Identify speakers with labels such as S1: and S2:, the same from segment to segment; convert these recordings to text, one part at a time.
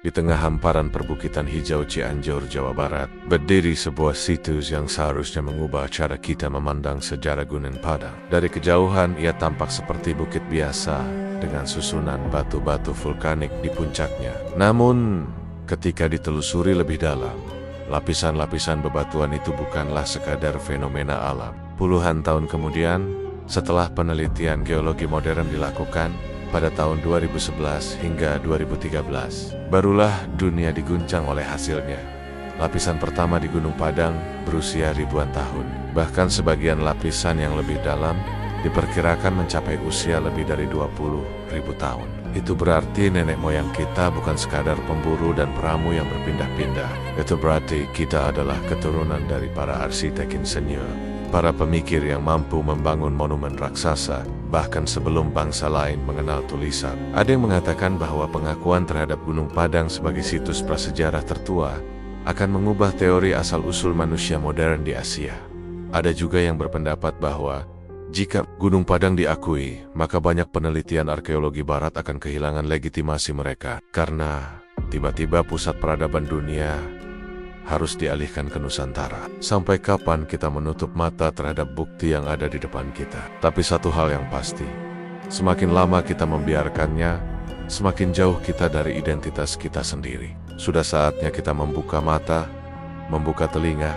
S1: di tengah hamparan perbukitan hijau Cianjur, Jawa Barat, berdiri sebuah situs yang seharusnya mengubah cara kita memandang sejarah Gunung Padang. Dari kejauhan, ia tampak seperti bukit biasa dengan susunan batu-batu vulkanik di puncaknya. Namun, ketika ditelusuri lebih dalam, lapisan-lapisan bebatuan itu bukanlah sekadar fenomena alam. Puluhan tahun kemudian, setelah penelitian geologi modern dilakukan, pada tahun 2011 hingga 2013, barulah dunia diguncang oleh hasilnya. Lapisan pertama di Gunung Padang berusia ribuan tahun. Bahkan sebagian lapisan yang lebih dalam diperkirakan mencapai usia lebih dari 20.000 tahun. Itu berarti nenek moyang kita bukan sekadar pemburu dan peramu yang berpindah-pindah. Itu berarti kita adalah keturunan dari para arsitek insinyur, para pemikir yang mampu membangun monumen raksasa, bahkan sebelum bangsa lain mengenal tulisan. Ada yang mengatakan bahwa pengakuan terhadap Gunung Padang sebagai situs prasejarah tertua akan mengubah teori asal-usul manusia modern di Asia. Ada juga yang berpendapat bahwa jika Gunung Padang diakui, maka banyak penelitian arkeologi barat akan kehilangan legitimasi mereka, karena tiba-tiba pusat peradaban dunia harus dialihkan ke Nusantara. Sampai kapan kita menutup mata terhadap bukti yang ada di depan kita? Tapi satu hal yang pasti, semakin lama kita membiarkannya, semakin jauh kita dari identitas kita sendiri. Sudah saatnya kita membuka mata, membuka telinga,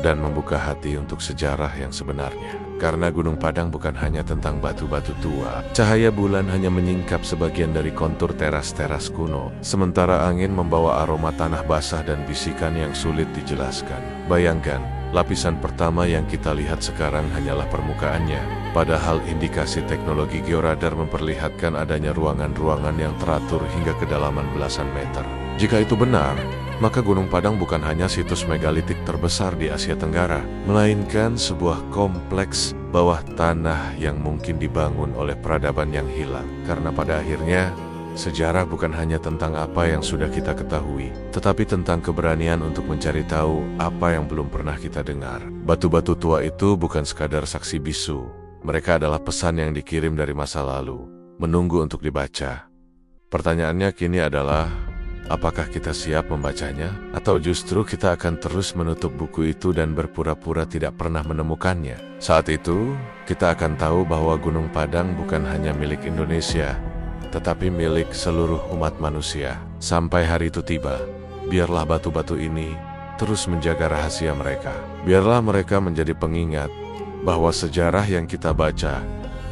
S1: dan membuka hati untuk sejarah yang sebenarnya. Karena Gunung Padang bukan hanya tentang batu-batu tua. Cahaya bulan hanya menyingkap sebagian dari kontur teras-teras kuno, sementara angin membawa aroma tanah basah dan bisikan yang sulit dijelaskan. Bayangkan, lapisan pertama yang kita lihat sekarang hanyalah permukaannya, padahal indikasi teknologi georadar memperlihatkan adanya ruangan-ruangan yang teratur hingga kedalaman belasan meter. Jika itu benar, maka Gunung Padang bukan hanya situs megalitik terbesar di Asia Tenggara, melainkan sebuah kompleks bawah tanah yang mungkin dibangun oleh peradaban yang hilang. Karena pada akhirnya, sejarah bukan hanya tentang apa yang sudah kita ketahui, tetapi tentang keberanian untuk mencari tahu apa yang belum pernah kita dengar. Batu-batu tua itu bukan sekadar saksi bisu, mereka adalah pesan yang dikirim dari masa lalu, menunggu untuk dibaca. Pertanyaannya kini adalah, apakah kita siap membacanya? Atau justru kita akan terus menutup buku itu dan berpura-pura tidak pernah menemukannya? Saat itu, kita akan tahu bahwa Gunung Padang bukan hanya milik Indonesia, tetapi milik seluruh umat manusia. Sampai hari itu tiba, biarlah batu-batu ini terus menjaga rahasia mereka. Biarlah mereka menjadi pengingat bahwa sejarah yang kita baca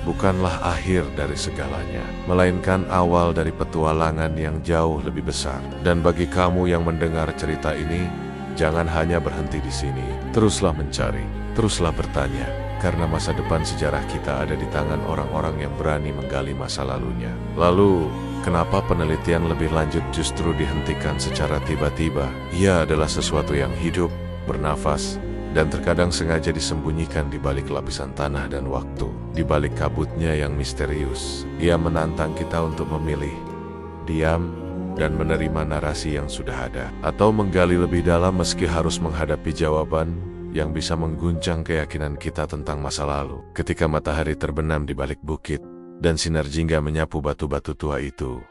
S1: bukanlah akhir dari segalanya, melainkan awal dari petualangan yang jauh lebih besar. Dan bagi kamu yang mendengar cerita ini, jangan hanya berhenti di sini. Teruslah mencari, teruslah bertanya, karena masa depan sejarah kita ada di tangan orang-orang yang berani menggali masa lalunya. Lalu, kenapa penelitian lebih lanjut justru dihentikan secara tiba-tiba? Ia adalah sesuatu yang hidup, bernafas, dan terkadang sengaja disembunyikan di balik lapisan tanah dan waktu. Di balik kabutnya yang misterius, ia menantang kita untuk memilih, diam, dan menerima narasi yang sudah ada, atau menggali lebih dalam meski harus menghadapi jawaban yang bisa mengguncang keyakinan kita tentang masa lalu. Ketika matahari terbenam di balik bukit, dan sinar jingga menyapu batu-batu tua itu,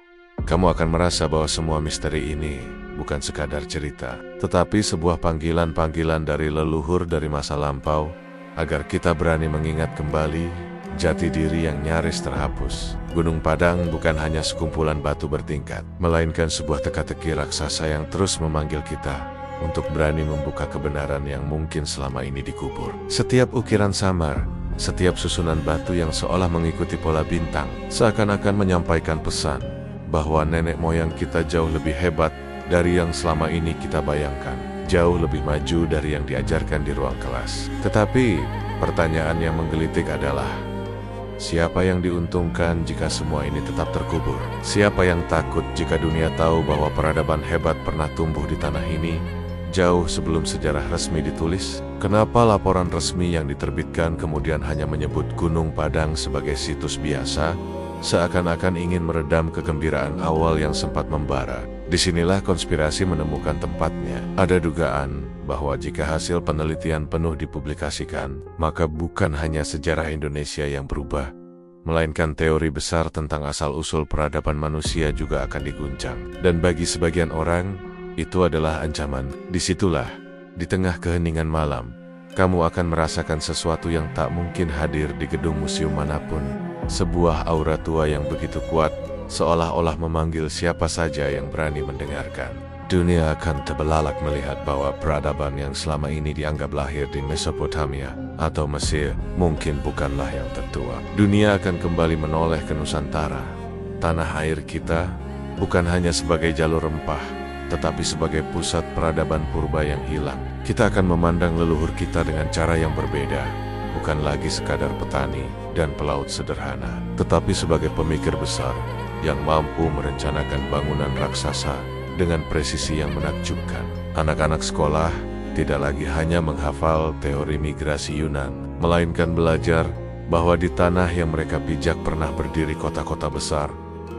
S1: kamu akan merasa bahwa semua misteri ini bukan sekadar cerita, tetapi sebuah panggilan-panggilan dari leluhur dari masa lampau, agar kita berani mengingat kembali jati diri yang nyaris terhapus. Gunung Padang bukan hanya sekumpulan batu bertingkat, melainkan sebuah teka-teki raksasa yang terus memanggil kita untuk berani membuka kebenaran yang mungkin selama ini dikubur. Setiap ukiran samar, setiap susunan batu yang seolah mengikuti pola bintang, seakan-akan menyampaikan pesan bahwa nenek moyang kita jauh lebih hebat dari yang selama ini kita bayangkan, jauh lebih maju dari yang diajarkan di ruang kelas. Tetapi, pertanyaan yang menggelitik adalah, siapa yang diuntungkan jika semua ini tetap terkubur? Siapa yang takut jika dunia tahu bahwa peradaban hebat pernah tumbuh di tanah ini, jauh sebelum sejarah resmi ditulis? Kenapa laporan resmi yang diterbitkan kemudian hanya menyebut Gunung Padang sebagai situs biasa, seakan-akan ingin meredam kegembiraan awal yang sempat membara? Disinilah konspirasi menemukan tempatnya. Ada dugaan bahwa jika hasil penelitian penuh dipublikasikan, maka bukan hanya sejarah Indonesia yang berubah, melainkan teori besar tentang asal-usul peradaban manusia juga akan diguncang. Dan bagi sebagian orang, itu adalah ancaman. Disitulah, di tengah keheningan malam, kamu akan merasakan sesuatu yang tak mungkin hadir di gedung museum manapun. Sebuah aura tua yang begitu kuat, seolah-olah memanggil siapa saja yang berani mendengarkan. Dunia akan terbelalak melihat bahwa peradaban yang selama ini dianggap lahir di Mesopotamia atau Mesir mungkin bukanlah yang tertua. Dunia akan kembali menoleh ke Nusantara. Tanah air kita bukan hanya sebagai jalur rempah, tetapi sebagai pusat peradaban purba yang hilang. Kita akan memandang leluhur kita dengan cara yang berbeda, bukan lagi sekadar petani dan pelaut sederhana, tetapi sebagai pemikir besar yang mampu merencanakan bangunan raksasa dengan presisi yang menakjubkan. Anak-anak sekolah tidak lagi hanya menghafal teori migrasi Yunan, melainkan belajar bahwa di tanah yang mereka pijak pernah berdiri kota-kota besar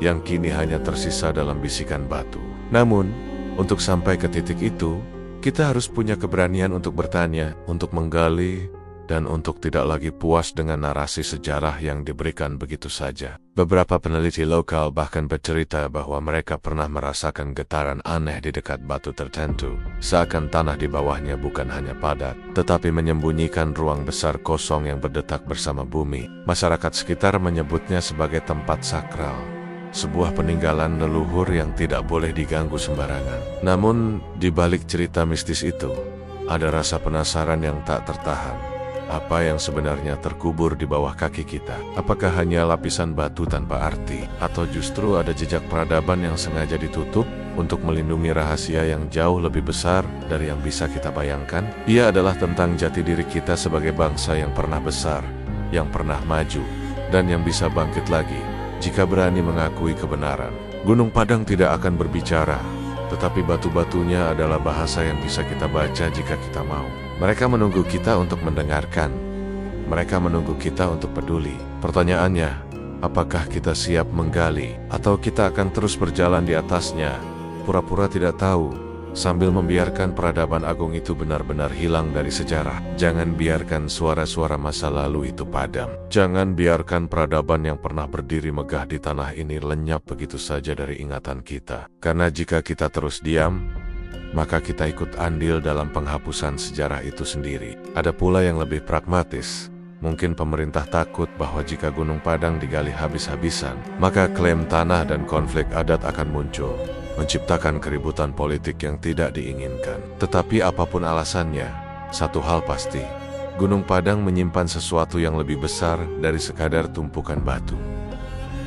S1: yang kini hanya tersisa dalam bisikan batu. Namun, untuk sampai ke titik itu, kita harus punya keberanian untuk bertanya, untuk menggali, dan untuk tidak lagi puas dengan narasi sejarah yang diberikan begitu saja. Beberapa peneliti lokal bahkan bercerita bahwa mereka pernah merasakan getaran aneh di dekat batu tertentu, seakan tanah di bawahnya bukan hanya padat, tetapi menyembunyikan ruang besar kosong yang berdetak bersama bumi. Masyarakat sekitar menyebutnya sebagai tempat sakral, sebuah peninggalan leluhur yang tidak boleh diganggu sembarangan. Namun, di balik cerita mistis itu, ada rasa penasaran yang tak tertahan. Apa yang sebenarnya terkubur di bawah kaki kita? Apakah hanya lapisan batu tanpa arti? Atau justru ada jejak peradaban yang sengaja ditutup untuk melindungi rahasia yang jauh lebih besar dari yang bisa kita bayangkan? Ia adalah tentang jati diri kita sebagai bangsa yang pernah besar, yang pernah maju, dan yang bisa bangkit lagi jika berani mengakui kebenaran. Gunung Padang tidak akan berbicara, tetapi batu-batunya adalah bahasa yang bisa kita baca jika kita mau. Mereka menunggu kita untuk mendengarkan. Mereka menunggu kita untuk peduli. Pertanyaannya, apakah kita siap menggali, atau kita akan terus berjalan di atasnya, pura-pura tidak tahu, sambil membiarkan peradaban agung itu benar-benar hilang dari sejarah? Jangan biarkan suara-suara masa lalu itu padam. Jangan biarkan peradaban yang pernah berdiri megah di tanah ini lenyap begitu saja dari ingatan kita. Karena jika kita terus diam, maka kita ikut andil dalam penghapusan sejarah itu sendiri. Ada pula yang lebih pragmatis. Mungkin pemerintah takut bahwa jika Gunung Padang digali habis-habisan, maka klaim tanah dan konflik adat akan muncul, menciptakan keributan politik yang tidak diinginkan. Tetapi apapun alasannya, satu hal pasti, Gunung Padang menyimpan sesuatu yang lebih besar dari sekadar tumpukan batu.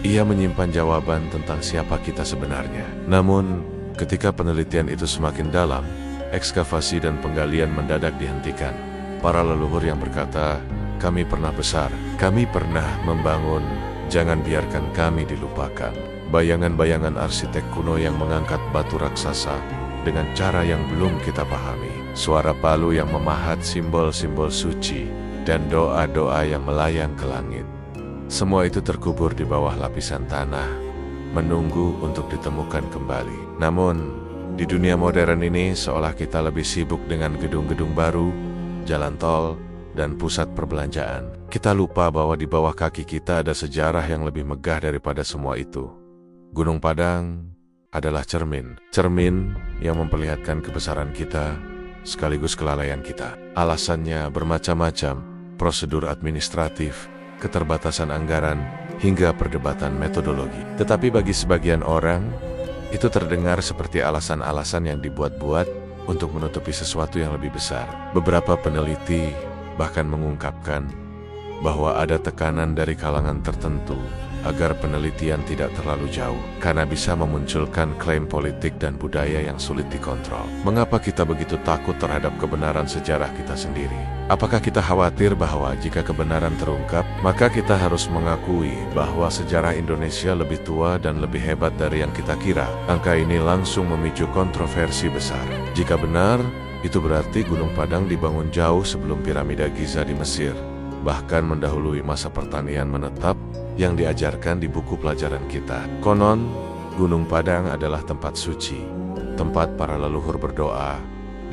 S1: Ia menyimpan jawaban tentang siapa kita sebenarnya. Namun, ketika penelitian itu semakin dalam, ekskavasi dan penggalian mendadak dihentikan. Para leluhur yang berkata, "Kami pernah besar, kami pernah membangun, jangan biarkan kami dilupakan." Bayangan-bayangan arsitek kuno yang mengangkat batu raksasa dengan cara yang belum kita pahami. Suara palu yang memahat simbol-simbol suci, dan doa-doa yang melayang ke langit. Semua itu terkubur di bawah lapisan tanah, menunggu untuk ditemukan kembali. Namun, di dunia modern ini seolah kita lebih sibuk dengan gedung-gedung baru, jalan tol, dan pusat perbelanjaan. Kita lupa bahwa di bawah kaki kita ada sejarah yang lebih megah daripada semua itu. Gunung Padang adalah cermin yang memperlihatkan kebesaran kita, sekaligus kelalaian kita. Alasannya bermacam-macam, prosedur administratif, keterbatasan anggaran, hingga perdebatan metodologi. Tetapi bagi sebagian orang, itu terdengar seperti alasan-alasan yang dibuat-buat untuk menutupi sesuatu yang lebih besar. Beberapa peneliti bahkan mengungkapkan bahwa ada tekanan dari kalangan tertentu agar penelitian tidak terlalu jauh, karena bisa memunculkan klaim politik dan budaya yang sulit dikontrol. Mengapa kita begitu takut terhadap kebenaran sejarah kita sendiri? Apakah kita khawatir bahwa jika kebenaran terungkap, maka kita harus mengakui bahwa sejarah Indonesia lebih tua dan lebih hebat dari yang kita kira? Angka ini langsung memicu kontroversi besar. Jika benar, itu berarti Gunung Padang dibangun jauh sebelum piramida Giza di Mesir, bahkan mendahului masa pertanian menetap yang diajarkan di buku pelajaran kita. Konon, Gunung Padang adalah tempat suci, tempat para leluhur berdoa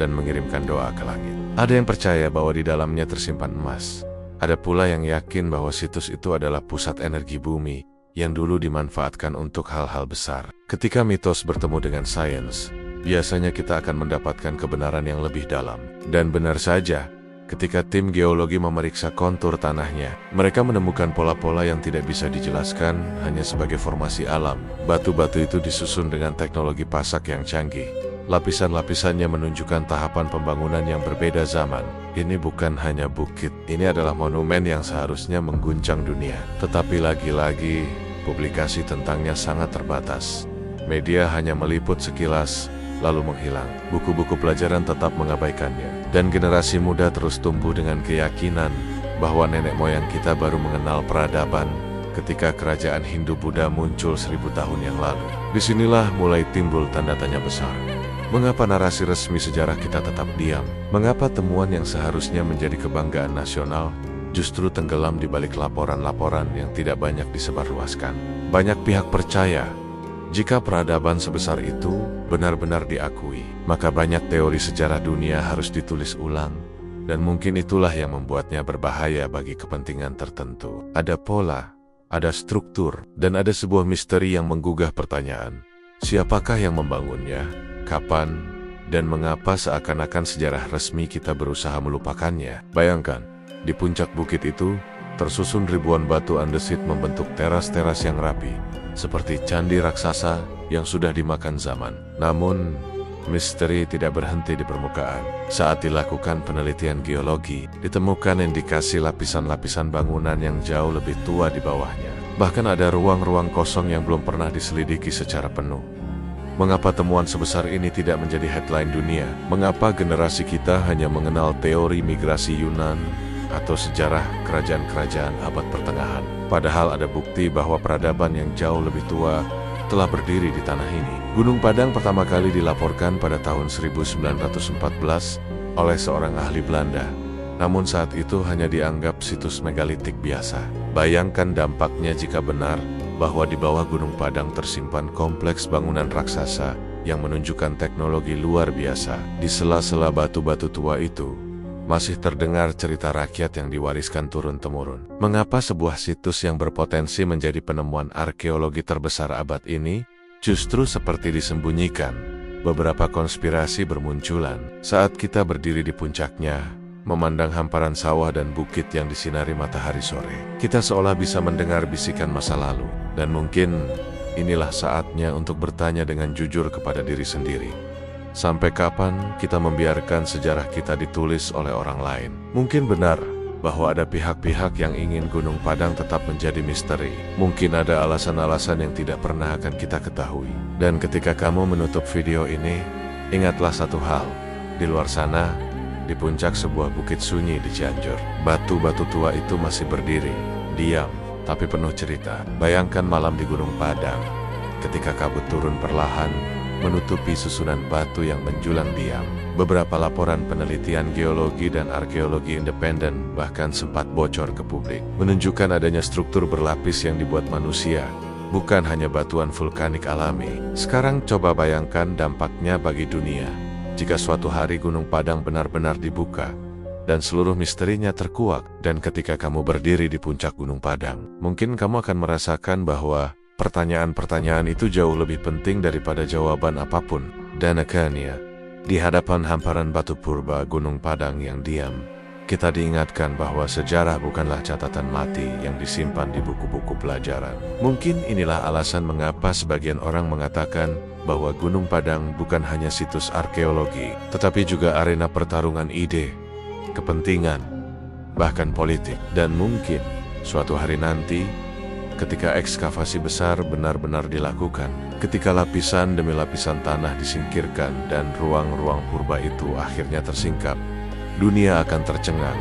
S1: dan mengirimkan doa ke langit. Ada yang percaya bahwa di dalamnya tersimpan emas, Ada pula yang yakin bahwa situs itu adalah pusat energi bumi yang dulu dimanfaatkan untuk hal-hal besar. Ketika mitos bertemu dengan sains, biasanya kita akan mendapatkan kebenaran yang lebih dalam. Dan benar saja, ketika tim geologi memeriksa kontur tanahnya, mereka menemukan pola-pola yang tidak bisa dijelaskan hanya sebagai formasi alam. Batu-batu itu disusun dengan teknologi pasak yang canggih. Lapisan-lapisannya menunjukkan tahapan pembangunan yang berbeda zaman. Ini bukan hanya bukit, ini adalah monumen yang seharusnya mengguncang dunia. Tetapi lagi-lagi, publikasi tentangnya sangat terbatas. Media hanya meliput sekilas, lalu menghilang. Buku-buku pelajaran tetap mengabaikannya. Dan generasi muda terus tumbuh dengan keyakinan bahwa nenek moyang kita baru mengenal peradaban ketika kerajaan Hindu-Buddha muncul 1000 tahun yang lalu. Disinilah mulai timbul tanda tanya besar. Mengapa narasi resmi sejarah kita tetap diam? Mengapa temuan yang seharusnya menjadi kebanggaan nasional justru tenggelam di balik laporan-laporan yang tidak banyak disebarluaskan? Banyak pihak percaya, jika peradaban sebesar itu benar-benar diakui, maka banyak teori sejarah dunia harus ditulis ulang, dan mungkin itulah yang membuatnya berbahaya bagi kepentingan tertentu. Ada pola, ada struktur, dan ada sebuah misteri yang menggugah pertanyaan. Siapakah yang membangunnya? Kapan? Dan mengapa seakan-akan sejarah resmi kita berusaha melupakannya? Bayangkan, di puncak bukit itu, tersusun ribuan batu andesit membentuk teras-teras yang rapi, seperti candi raksasa yang sudah dimakan zaman. Namun, misteri tidak berhenti di permukaan. Saat dilakukan penelitian geologi, ditemukan indikasi lapisan-lapisan bangunan yang jauh lebih tua di bawahnya. Bahkan ada ruang-ruang kosong yang belum pernah diselidiki secara penuh. Mengapa temuan sebesar ini tidak menjadi headline dunia? Mengapa generasi kita hanya mengenal teori migrasi Yunan atau sejarah kerajaan-kerajaan abad pertengahan? Padahal ada bukti bahwa peradaban yang jauh lebih tua telah berdiri di tanah ini. Gunung Padang pertama kali dilaporkan pada tahun 1914 oleh seorang ahli Belanda. Namun saat itu hanya dianggap situs megalitik biasa. Bayangkan dampaknya jika benar bahwa di bawah Gunung Padang tersimpan kompleks bangunan raksasa yang menunjukkan teknologi luar biasa. Di sela-sela batu-batu tua itu, masih terdengar cerita rakyat yang diwariskan turun-temurun. Mengapa sebuah situs yang berpotensi menjadi penemuan arkeologi terbesar abad ini justru seperti disembunyikan? Beberapa konspirasi bermunculan saat kita berdiri di puncaknya, memandang hamparan sawah dan bukit yang disinari matahari sore. Kita seolah bisa mendengar bisikan masa lalu, dan mungkin inilah saatnya untuk bertanya dengan jujur kepada diri sendiri. Sampai kapan kita membiarkan sejarah kita ditulis oleh orang lain? Mungkin benar bahwa ada pihak-pihak yang ingin Gunung Padang tetap menjadi misteri. Mungkin ada alasan-alasan yang tidak pernah akan kita ketahui. Dan ketika kamu menutup video ini, ingatlah satu hal. Di luar sana, di puncak sebuah bukit sunyi di Cianjur, batu-batu tua itu masih berdiri, diam, tapi penuh cerita. Bayangkan malam di Gunung Padang, ketika kabut turun perlahan, menutupi susunan batu yang menjulang diam. Beberapa laporan penelitian geologi dan arkeologi independen bahkan sempat bocor ke publik, menunjukkan adanya struktur berlapis yang dibuat manusia, bukan hanya batuan vulkanik alami. Sekarang coba bayangkan dampaknya bagi dunia jika suatu hari Gunung Padang benar-benar dibuka dan seluruh misterinya terkuak. Dan ketika kamu berdiri di puncak Gunung Padang, mungkin kamu akan merasakan bahwa pertanyaan-pertanyaan itu jauh lebih penting daripada jawaban apapun. Dan akhirnya, di hadapan hamparan batu purba Gunung Padang yang diam, kita diingatkan bahwa sejarah bukanlah catatan mati yang disimpan di buku-buku pelajaran. Mungkin inilah alasan mengapa sebagian orang mengatakan bahwa Gunung Padang bukan hanya situs arkeologi, tetapi juga arena pertarungan ide, kepentingan, bahkan politik. Dan mungkin suatu hari nanti, ketika ekskavasi besar benar-benar dilakukan, ketika lapisan demi lapisan tanah disingkirkan dan ruang-ruang purba itu akhirnya tersingkap, dunia akan tercengang